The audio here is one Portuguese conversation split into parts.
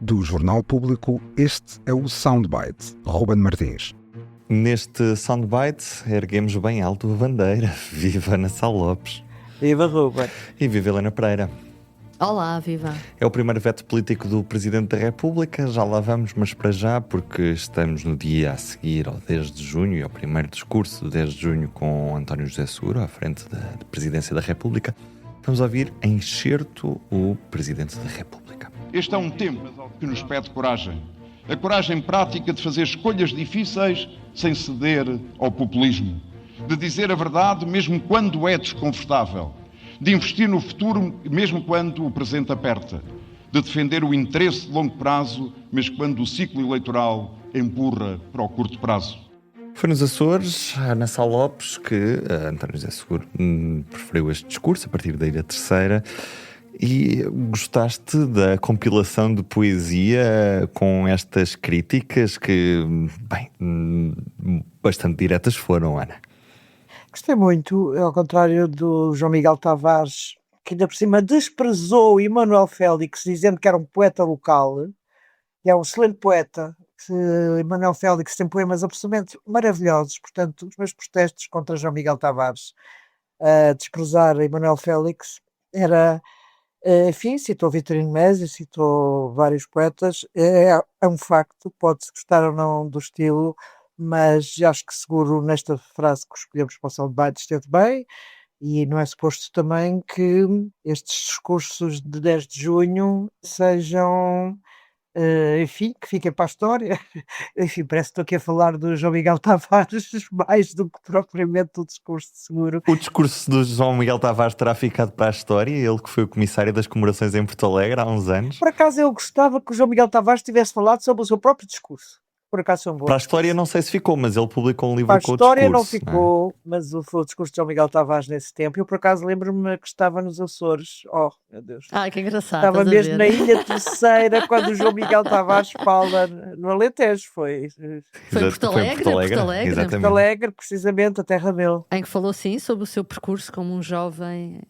Do Jornal Público, este é o Soundbite. Ruben Martins. Neste Soundbite, erguemos bem alto a bandeira. Viva Ana Sá Lopes. Viva Ruben. E viva Helena Pereira. Olá, viva. É o primeiro veto político do Presidente da República, já lá vamos, mas para já, porque estamos no dia a seguir ao 10 de junho e ao primeiro discurso do 10 de junho com António José Seguro, à frente da Presidência da República, vamos ouvir em excerto o Presidente da República. Este é um tempo que nos pede coragem. A coragem prática de fazer escolhas difíceis sem ceder ao populismo. De dizer a verdade mesmo quando é desconfortável. De investir no futuro mesmo quando o presente aperta. De defender o interesse de longo prazo mesmo quando o ciclo eleitoral empurra para o curto prazo. Foi nos Açores, a Ana Sá Lopes, que António José Seguro preferiu este discurso a partir da Ilha Terceira. E gostaste da compilação de poesia com estas críticas que, bem, bastante diretas foram, Ana? Gostei muito, ao contrário do João Miguel Tavares, que ainda por cima desprezou Emanuel Félix, dizendo que era um poeta local, e é um excelente poeta. Emanuel Félix tem poemas absolutamente maravilhosos, portanto, os meus protestos contra João Miguel Tavares a desprezar Emanuel Félix era... Enfim, citou Vitorino Mésio, citou vários poetas, é um facto, pode-se gostar ou não do estilo, mas acho que Seguro nesta frase que escolhemos para o Soundbite esteve bem, e não é suposto também que estes discursos de 10 de junho sejam... enfim, que fiquem para a história. Enfim, parece que estou aqui a falar do João Miguel Tavares mais do que propriamente do discurso de Seguro. O discurso do João Miguel Tavares terá ficado para a história, ele que foi o comissário das comemorações em Porto Alegre há uns anos. Por acaso eu gostava que o João Miguel Tavares tivesse falado sobre o seu próprio discurso. Por acaso foi um bom Para a discurso. história não sei se ficou, mas ele publicou um livro Para a com o história discurso. não ficou, mas foi o discurso de João Miguel Tavares nesse tempo. Eu por acaso lembro-me que estava nos Açores. Oh, meu Deus. Ai, que engraçado. Estava estás a mesmo ver? na Ilha Terceira quando o João Miguel Tavares fala no Alentejo. Foi Foi em Porto Alegre, Porto Alegre. Exatamente. Porto Alegre, precisamente, a terra dele. Em que falou sim sobre o seu percurso como um jovem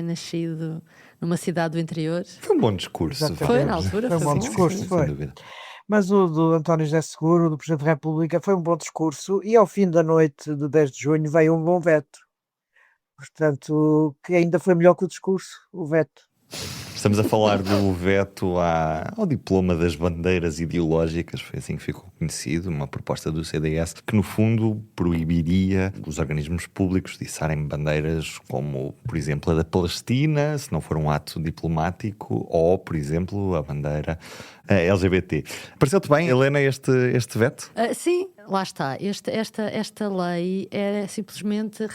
nascido numa cidade do interior. Foi um bom discurso. Exatamente. Foi na altura, Foi um bom sim, discurso, sim. foi. Sem dúvida. Mas o do António José Seguro, do Presidente da República, foi um bom discurso e ao fim da noite de 10 de junho veio um bom veto. Portanto, que ainda foi melhor que o discurso, o veto. Estamos a falar do veto ao diploma das bandeiras ideológicas, foi assim que ficou conhecido, uma proposta do CDS que no fundo proibiria os organismos públicos de içarem bandeiras como, por exemplo, a da Palestina, se não for um ato diplomático, ou, por exemplo, a bandeira LGBT. Pareceu-te bem, Helena, este veto? Sim, lá está. Esta lei é simplesmente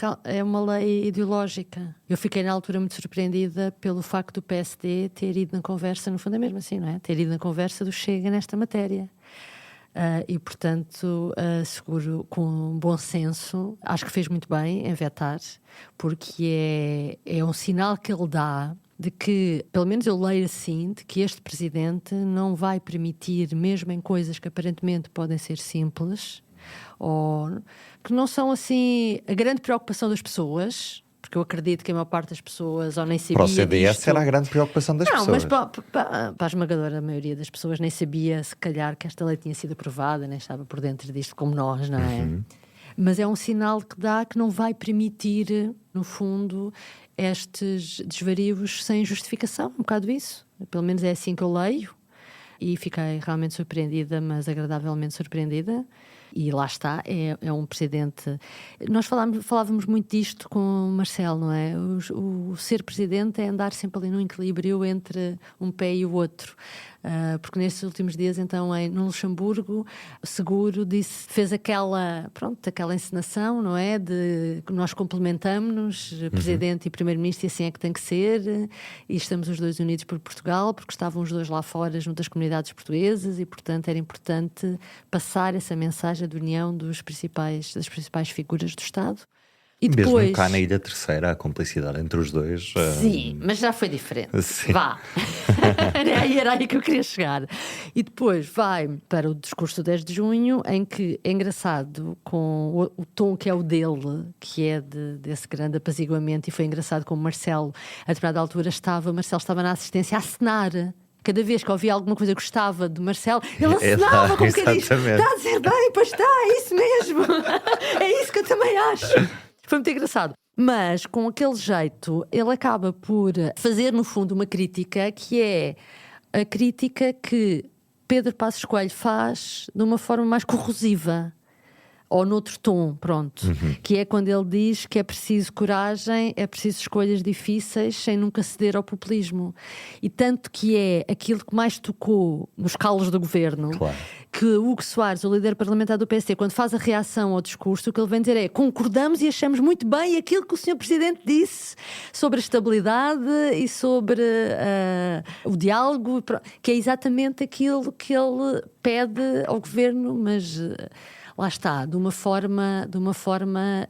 uma lei ideológica. Eu fiquei na altura muito surpreendida pelo facto do PSD ter ido na conversa, no fundo é mesmo assim, não é? Ter ido na conversa do Chega nesta matéria. E, portanto, Seguro, com bom senso, acho que fez muito bem em vetar, porque é um sinal que ele dá de que, pelo menos eu leio assim, de que este Presidente não vai permitir, mesmo em coisas que aparentemente podem ser simples, ou que não são assim a grande preocupação das pessoas, porque eu acredito que a maior parte das pessoas ou nem sabia Para o CDS disto. era a grande preocupação das pessoas. Não, mas para a esmagadora maioria das pessoas nem sabia, se calhar, que esta lei tinha sido aprovada, nem estava por dentro disto como nós, não é? Mas é um sinal que dá que não vai permitir, no fundo, estes desvarios sem justificação, um bocado isso. Pelo menos é assim que eu leio e fiquei realmente surpreendida, mas agradavelmente surpreendida. E lá está, é um presidente... Nós falávamos muito disto com o Marcelo, não é? O ser presidente é andar sempre ali num equilíbrio entre um pé e o outro. Porque nestes últimos dias, então, no Luxemburgo, Seguro fez aquela encenação, não é? De que nós complementamos-nos, presidente e primeiro-ministro, e assim é que tem que ser, e estamos os dois unidos por Portugal, porque estavam os dois lá fora junto às comunidades portuguesas, e, portanto, era importante passar essa mensagem de união das principais figuras do Estado. E depois... Mesmo cá na Ilha Terceira, a complicidade entre os dois... Sim, mas já foi diferente. Sim. Vá. Era aí que eu queria chegar. E depois vai para o discurso do 10 de junho, em que é engraçado com o tom que é o dele, que é desse grande apaziguamento, e foi engraçado como Marcelo, a determinada altura, Marcelo estava na assistência a acenar. Cada vez que ouvia alguma coisa que gostava de Marcelo, ele acenava como quem diz: exatamente. está a dizer bem, pois está, é isso mesmo. É isso que eu também acho. Foi muito engraçado. Mas com aquele jeito, ele acaba por fazer, no fundo, uma crítica que é a crítica que Pedro Passos Coelho faz de uma forma mais corrosiva. Ou noutro tom, pronto. Que é quando ele diz que é preciso coragem, é preciso escolhas difíceis, sem nunca ceder ao populismo. E tanto que é aquilo que mais tocou nos calos do governo, Claro. que Hugo Soares, o líder parlamentar do PSD, quando faz a reação ao discurso, o que ele vem dizer é: concordamos e achamos muito bem aquilo que o Sr. Presidente disse sobre a estabilidade e sobre o diálogo, que é exatamente aquilo que ele pede ao governo, mas... lá está, de uma forma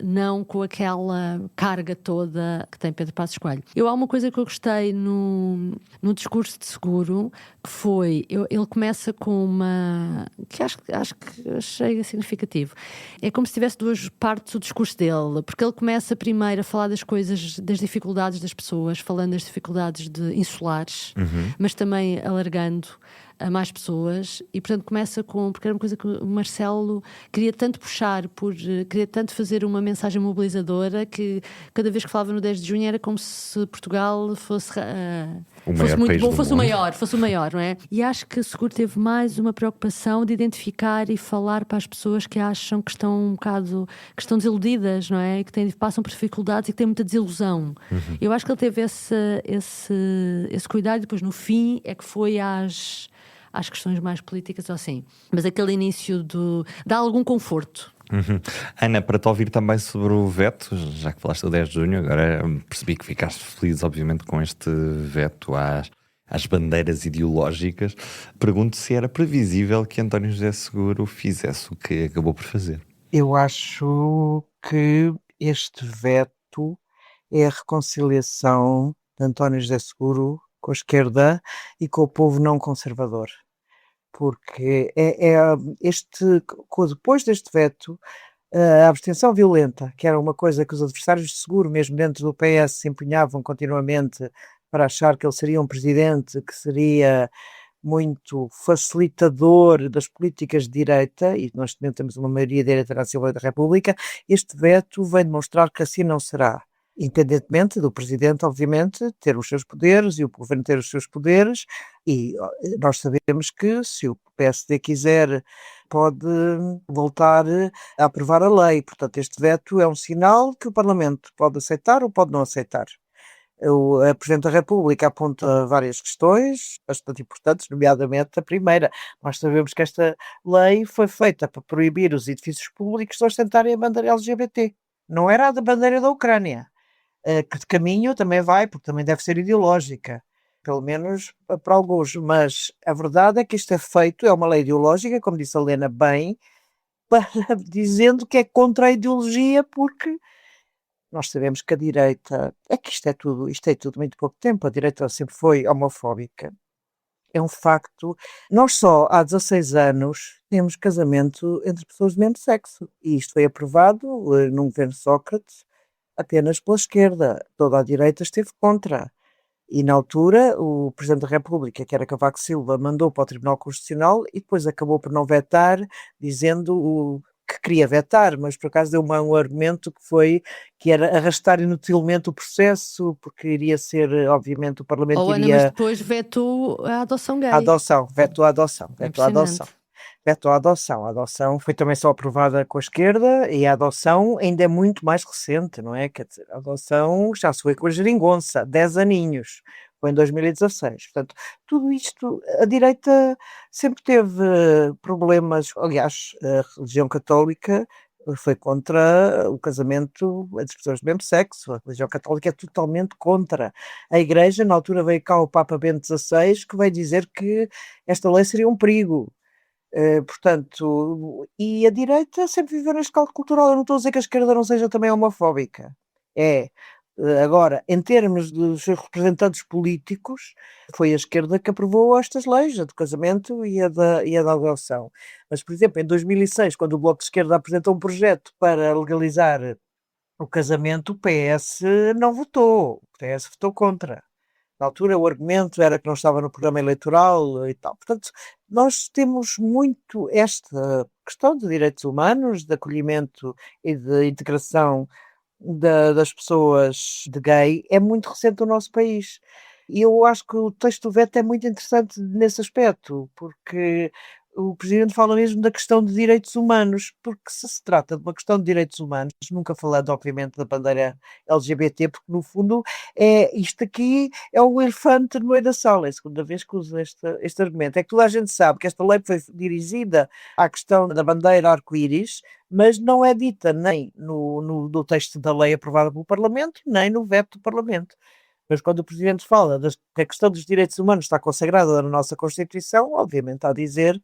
não com aquela carga toda que tem Pedro Passos Coelho. Há uma coisa que eu gostei no discurso de Seguro, que foi, ele começa com uma, que achei significativo. É como se tivesse duas partes o discurso dele, porque ele começa primeiro a falar das coisas, das dificuldades das pessoas, falando das dificuldades de insulares, mas também alargando a mais pessoas, e portanto começa porque era uma coisa que o Marcelo queria tanto puxar, queria tanto fazer uma mensagem mobilizadora, que cada vez que falava no 10 de junho era como se Portugal fosse muito bom, fosse o maior, não é? E acho que o Seguro teve mais uma preocupação de identificar e falar para as pessoas que acham que estão que estão desiludidas, não é? Que passam por dificuldades e que têm muita desilusão. Eu acho que ele teve esse cuidado, e depois no fim é que foi às questões mais políticas ou assim. Mas aquele início dá algum conforto. Ana, para te ouvir também sobre o veto, já que falaste do 10 de junho, agora percebi que ficaste feliz, obviamente, com este veto às bandeiras ideológicas. Pergunto se era previsível que António José Seguro fizesse o que acabou por fazer. Eu acho que este veto é a reconciliação de António José Seguro com a esquerda e com o povo não conservador. Porque depois deste veto, a abstenção violenta, que era uma coisa que os adversários de Seguro, mesmo dentro do PS, se empenhavam continuamente para achar que ele seria um presidente que seria muito facilitador das políticas de direita, e nós também temos uma maioria de direita na Assembleia da República, este veto vem demonstrar que assim não será. Independentemente do Presidente, obviamente, ter os seus poderes e o Governo ter os seus poderes, e nós sabemos que, se o PSD quiser, pode voltar a aprovar a lei. Portanto, este veto é um sinal que o Parlamento pode aceitar ou pode não aceitar. A Presidente da República aponta várias questões bastante importantes, nomeadamente a primeira. Nós sabemos que esta lei foi feita para proibir os edifícios públicos de ostentarem a bandeira LGBT. Não era a da bandeira da Ucrânia. Que de caminho também vai, porque também deve ser ideológica, pelo menos para alguns, mas a verdade é que isto é uma lei ideológica, como disse a Helena bem, dizendo que é contra a ideologia, porque nós sabemos que a direita, isto é tudo muito pouco tempo, a direita sempre foi homofóbica. É um facto. Nós só há 16 anos temos casamento entre pessoas do mesmo sexo, e isto foi aprovado num governo Sócrates, apenas pela esquerda. Toda a direita esteve contra. E na altura o Presidente da República, que era Cavaco Silva, mandou para o Tribunal Constitucional e depois acabou por não vetar, dizendo que queria vetar, mas por acaso deu um argumento que era arrastar inutilmente o processo, porque iria ser, obviamente, o Parlamento Ana, iria... mas depois vetou a adoção gay. Vetou a adoção. Vetou a adoção. A adoção foi também só aprovada com a esquerda, e a adoção ainda é muito mais recente, não é? Quer dizer, a adoção já se foi com a geringonça, 10 aninhos, foi em 2016. Portanto, tudo isto, a direita sempre teve problemas. Aliás, a religião católica foi contra o casamento entre pessoas do mesmo sexo. A religião católica é totalmente contra. A Igreja, na altura, veio cá o Papa Bento XVI, que veio dizer que esta lei seria um perigo. Portanto, e a direita sempre viveu neste caldo cultural. Eu não estou a dizer que a esquerda não seja também homofóbica. Agora, em termos dos seus representantes políticos, foi a esquerda que aprovou estas leis, a do casamento e a da adoção. Mas, por exemplo, em 2006, quando o Bloco de Esquerda apresentou um projeto para legalizar o casamento, o PS não votou. O PS votou contra. Na altura o argumento era que não estava no programa eleitoral e tal. Portanto, nós temos muito esta questão de direitos humanos, de acolhimento e de integração das pessoas de gay, é muito recente no nosso país. E eu acho que o texto do veto é muito interessante nesse aspecto, porque o Presidente fala mesmo da questão de direitos humanos, porque se trata de uma questão de direitos humanos, nunca falando, obviamente, da bandeira LGBT, porque no fundo isto aqui é o elefante no meio da sala, é a segunda vez que uso este argumento. É que toda a gente sabe que esta lei foi dirigida à questão da bandeira arco-íris, mas não é dita nem no texto da lei aprovada pelo Parlamento, nem no veto do Parlamento. Mas quando o Presidente fala que a questão dos direitos humanos está consagrada na nossa Constituição, obviamente está a dizer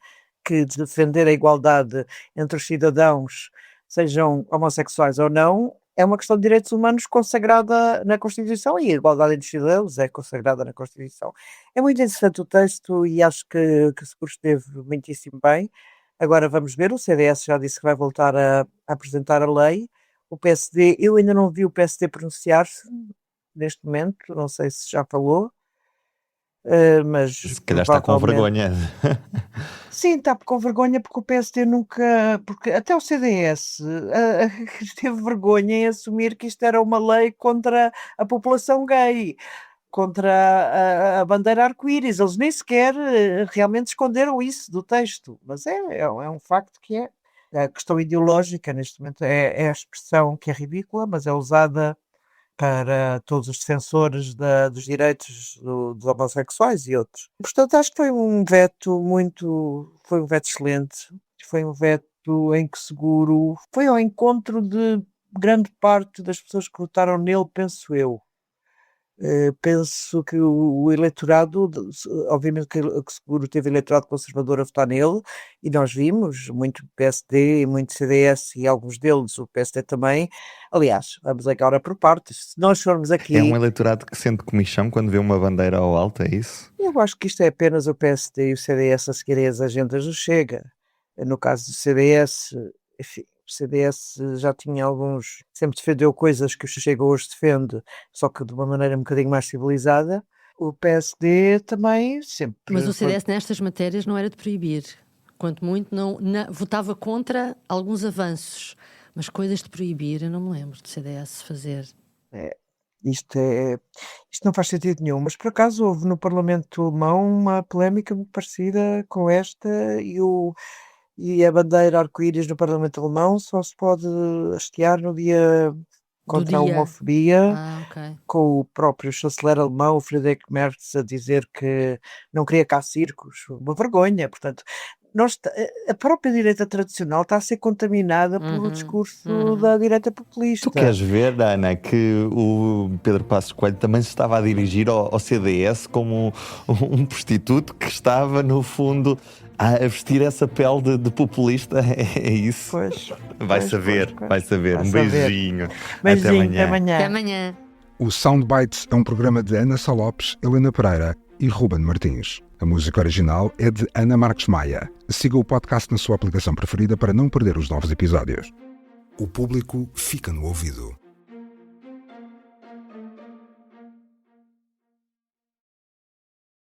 que defender a igualdade entre os cidadãos, sejam homossexuais ou não, é uma questão de direitos humanos consagrada na Constituição e a igualdade entre os cidadãos é consagrada na Constituição. É muito interessante o texto e acho que se esteve muitíssimo bem. Agora vamos ver, o CDS já disse que vai voltar a apresentar a lei. O PSD, eu ainda não vi o PSD pronunciar-se neste momento, não sei se já falou, mas Se calhar está com vergonha. Sim, está com vergonha porque o PSD nunca, porque até o CDS teve vergonha em assumir que isto era uma lei contra a população gay, contra a bandeira arco-íris. Eles nem sequer realmente esconderam isso do texto, mas é um facto que é a questão ideológica neste momento, é a expressão que é ridícula, mas é usada para todos os defensores dos direitos dos homossexuais e outros. Portanto, acho que foi um veto excelente, foi um veto em que seguro, foi ao encontro de grande parte das pessoas que votaram nele, penso eu. Penso que o eleitorado, obviamente que seguro teve eleitorado conservador a votar nele, e nós vimos muito PSD e muito CDS e alguns deles, o PSD também. Aliás, vamos agora por partes. Se nós formos aqui... É um eleitorado que sente comichão quando vê uma bandeira ao alto, é isso? Eu acho que isto é apenas o PSD e o CDS a seguirem as agendas do Chega. No caso do CDS, enfim, o CDS já tinha sempre defendeu coisas que o Chega hoje defende, só que de uma maneira um bocadinho mais civilizada. O PSD também sempre... Mas o CDS nestas matérias não era de proibir. Quanto muito, votava contra alguns avanços. Mas coisas de proibir, eu não me lembro do CDS fazer. Isto não faz sentido nenhum, mas por acaso houve no Parlamento Alemão uma polémica muito parecida com esta e a bandeira arco-íris no Parlamento Alemão só se pode hastear no dia contra a homofobia, okay. Com o próprio chanceler alemão, o Friedrich Merz, a dizer que não queria cá circos, uma vergonha. Portanto, a própria direita tradicional está a ser contaminada pelo discurso da direita populista. Tu queres ver, Ana, que o Pedro Passos Coelho também se estava a dirigir ao CDS como um prostituto que estava, no fundo, a vestir essa pele de populista? É isso? Pois. Vai saber. Um beijinho. Beijinho, Até amanhã. O Soundbites é um programa de Ana Sá Lopes, Helena Pereira e Ruben Martins. A música original é de Ana Marques Maia. Siga o podcast na sua aplicação preferida para não perder os novos episódios. O público fica no ouvido.